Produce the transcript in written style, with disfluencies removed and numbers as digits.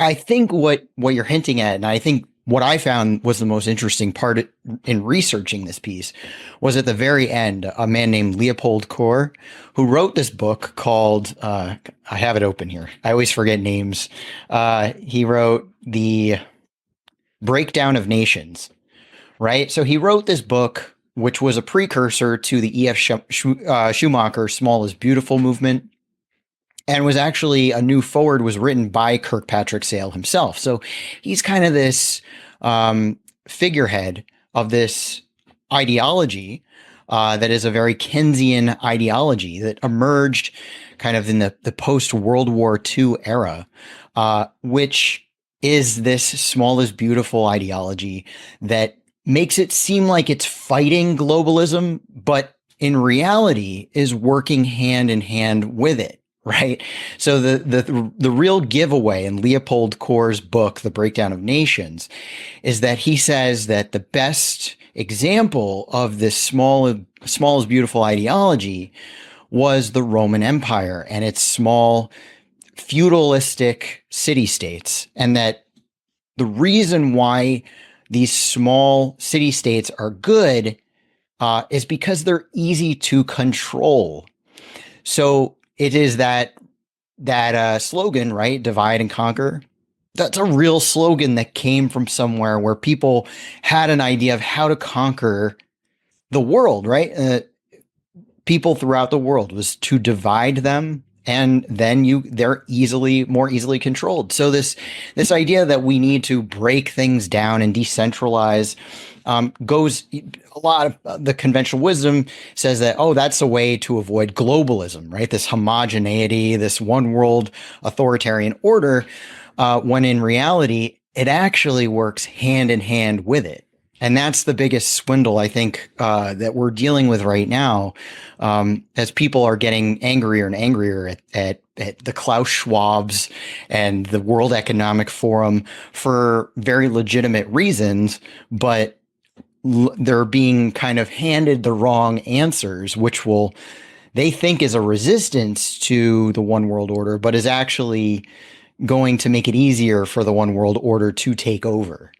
I think what you're hinting at, and I think what I found was the most interesting part in researching this piece, was at the very end, a man named Leopold Kohr, who wrote this book called, I have it open here. I always forget names. He wrote The Breakdown of Nations, right? So he wrote this book, which was a precursor to the E.F. Schumacher Small is Beautiful movement, and was actually a new forward was written by Kirkpatrick Sale himself. So he's kind of this figurehead of this ideology that is a very Keynesian ideology that emerged kind of in the post-World War II era, which is this small is beautiful ideology that makes it seem like it's fighting globalism, but in reality is working hand in hand with it. Right. So the real giveaway in Leopold Kohr's book, The Breakdown of Nations, is that he says that the best example of this small is beautiful ideology was the Roman Empire and its small feudalistic city-states. And that the reason why these small city-states are good is because they're easy to control. So it is that slogan, right? Divide and conquer. That's a real slogan that came from somewhere where people had an idea of how to conquer the world, right? People throughout the world was to divide them, and then they're more easily controlled. So this idea that we need to break things down and decentralize goes, a lot of the conventional wisdom says that, oh, that's a way to avoid globalism, right? This homogeneity, this one world authoritarian order, when in reality, it actually works hand in hand with it. And that's the biggest swindle, I think, that we're dealing with right now, as people are getting angrier and angrier at the Klaus Schwabs and the World Economic Forum for very legitimate reasons, but they're being kind of handed the wrong answers, which they think is a resistance to the one world order, but is actually going to make it easier for the one world order to take over.